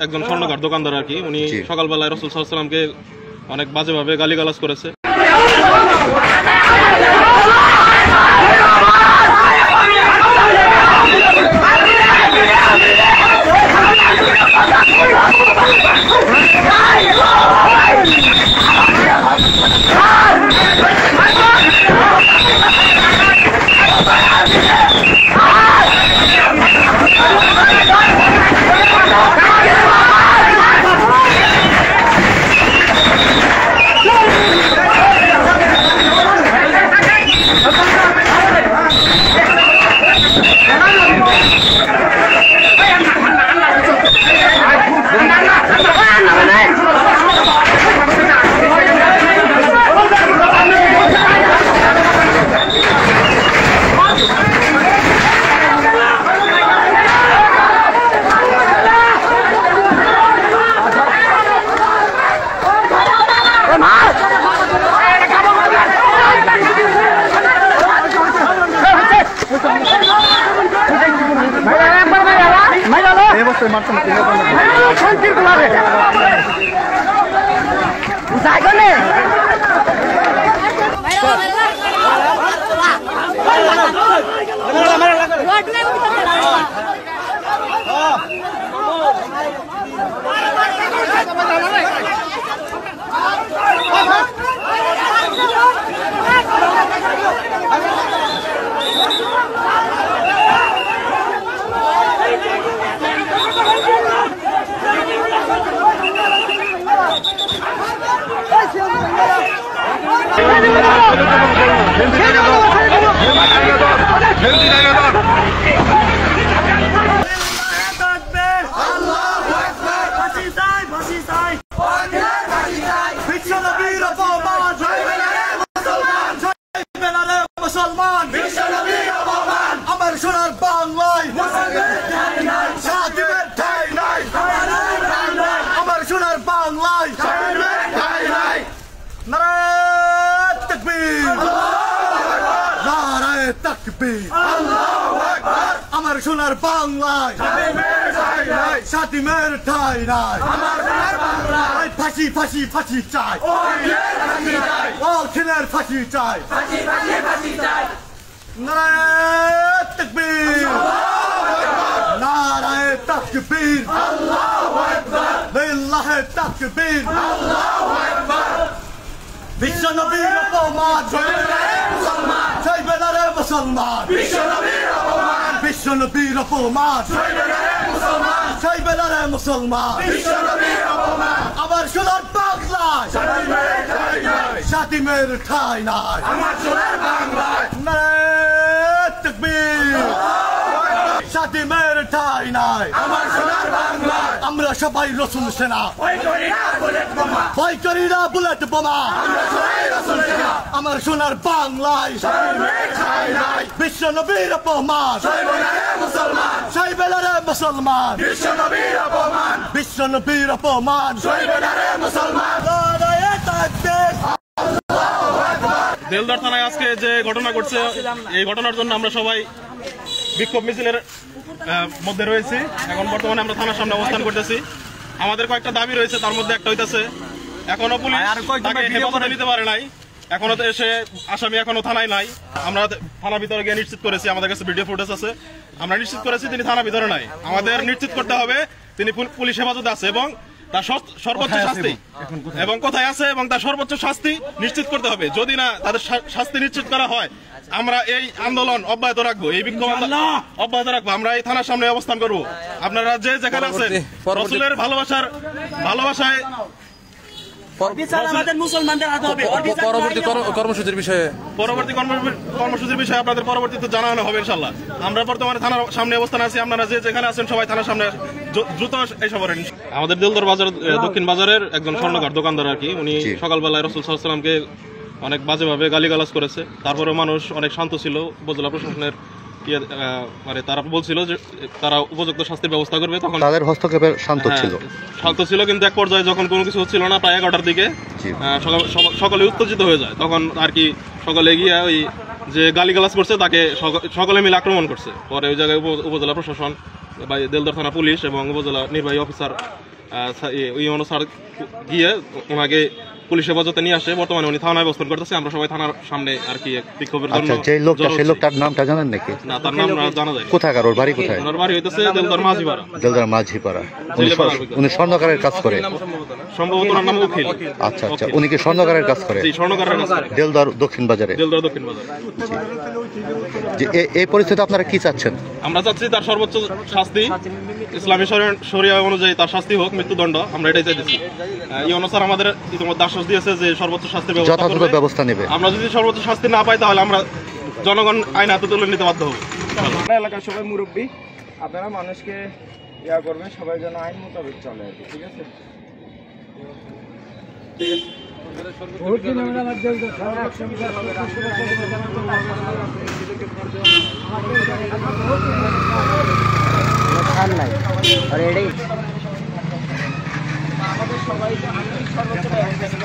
একজন স্বর্ণকার দোকানদার আর কি, উনি সকালবেলায় রাসূল সাল্লাল্লাহু আলাইহি ওয়াসাল্লামকে অনেক বাজেভাবে গালিগালাজ করেছে। আমার সোনার বাংলায় শান্তিমের ঠাঁই নাই, ফাঁসি ফাঁসি ফাঁসি চাই, ও ছেলের ফাঁসি চাই, নারায়ে তাকবীর, নারায়ে তাকবীর, লিল্লাহে তাকবীর, বিশ্ব নবীর অপমান সইবে না রে মুসলমান, বিশ্ব নবীর অপমান সইবে না রে মুসলমান, আমার সোনার বাংলায় শান্তিমের ঠাঁই নাই, নারায়ে তাকবীর, শান্তিমের ঠাঁই নাই, আমরা সবাই রসুল সেনা, ভয় করি না বুলেট বোমা, আমার সোনার বাংলায় বিশ্ব নবীর অপমান সইবে না রে মুসলমান, বিশ্ব নবীর অপমান সইবে না রে মুসলমান। দেলদার থানায় আজকে যে ঘটনা ঘটছে, এই ঘটনার জন্য আমরা সবাই বিক্ষোভ মিছিলের মধ্যে রয়েছি। এখন বর্তমানে আমরা থানার সামনে অবস্থান করতেছি। আমাদের কয়েকটা দাবি রয়েছে, তার মধ্যে একটা হইতেছে এখনো পুলিশ তাকে হেফাজতে নিতে পারে নাই, এখনো তো এসে আসামি এখনো থানায় নাই। আমরা থানার ভিতরে গিয়ে নিশ্চিত করেছি, আমাদের কাছে ভিডিও ফুটেজ আছে, আমরা নিশ্চিত করেছি তিনি থানার ভিতরে নাই। আমাদের নিশ্চিত করতে হবে তিনি পুলিশ হেফাজতে আছে এবং তার সর্বোচ্চ শাস্তি এবং কোথায় আছে এবং তার সর্বোচ্চ শাস্তি নিশ্চিত করতে হবে। যদি না তাদের শাস্তি নিশ্চিত করা হয়, আমরা এই আন্দোলন অব্যাহত রাখবো, এই বিক্ষোভ অব্যাহত রাখবো। আমরা এই থানার সামনে অবস্থান করবো। আপনারা যে যেখানে আছেন রাসূলের ভালোবাসায় পরবর্তী কর্মসূচির বিষয়ে আপনাদের পরবর্তীতে জানানো হবে ইনশাল্লাহ। আমরা বর্তমানে থানার সামনে অবস্থান আছি, আপনারা যে যেখানে আছেন সবাই থানার সামনে দ্রুত এসে পড়েন। আমাদের দেলদার বাজার দক্ষিণ বাজারের একজন স্বর্ণকার দোকানদার আর কি, উনি সকালবেলায় রাসূল সাল্লাল্লাহু আলাইহি ওয়াসাল্লামকে অনেক বাজেভাবে গালিগালাজ করেছে। তারপরে মানুষ অনেক শান্ত ছিল, উপজেলা প্রশাসনের মানে তারা বলছিল যে তারা উপযুক্ত শাস্তির ব্যবস্থা করবে, তখন তাদের হস্তক্ষেপে শান্ত ছিল। কিন্তু এক পর্যায়ে যখন কোনো কিছু হচ্ছিল না, প্রায় 11টার দিকে সকলে উত্তেজিত হয়ে যায়, তখন আর কি সকলে গিয়ে ওই যে গালিগালাজ করছে তাকে সকলে মিলে আক্রমণ করছে। পরে ওই জায়গায় উপজেলা প্রশাসন দেলদর থানা পুলিশ এবং উপজেলা নির্বাহী অফিসার ইউনো স্যার গিয়ে ওনাকে পুলিশ হেফাজতে নিয়ে আসে। বর্তমানে উনি থানায় অবস্থান করতেছে। আমরা সবাই থানার সামনে আর কি বিক্ষোভের জন্য। আচ্ছা, যে লোকটা সেই লোকটার নামটা জানেন নাকি? না, তার নাম জানা যায়। কোথাকার, ওর বাড়ি কোথায়? ওনার বাড়ি হইতেছে দেলদর মাঝিপাড়া। দেলদর মাঝিপাড়া। উনি স্বর্ণকারের কাজ করে সম্ভবত। ওনার নাম উকিল। আচ্ছা আচ্ছা, উনি কি স্বর্ণকারের কাজ করে? জি, স্বর্ণকারের কাজ করে দেলদর দক্ষিণ বাজারে। দেলদর দক্ষিণ বাজার। যে এই পরিস্থিতি আপনারা কি চাচ্ছেন? আমরা চাচ্ছি তার সর্বোচ্চ শাস্তি, ইসলামী শরিয়া অনুযায়ী তার শাস্তি হোক, মৃত্যুদণ্ড। আমরা এটাই চাইতেছি। ইউনো স্যার আমাদের ইতিমধ্যে আশ্বাস দিয়েছে যে সর্বোচ্চ শাস্তির যথাযথ ব্যবস্থা নেবে। আমরা যদি সর্বোচ্চ শাস্তি না পাই তাহলে আমরা জনগণ আইন হাতে তুলে নিতে বাধ্য হবো। এলাকার সবাই মুরব্বী, আপনারা মানুষকে ইয়া করবেন, সবাই যেন আইন মোতাবেক চলে আর কি। ঠিক আছে? আমাদের সবাই সর্বোচ্চ ব্যবস্থা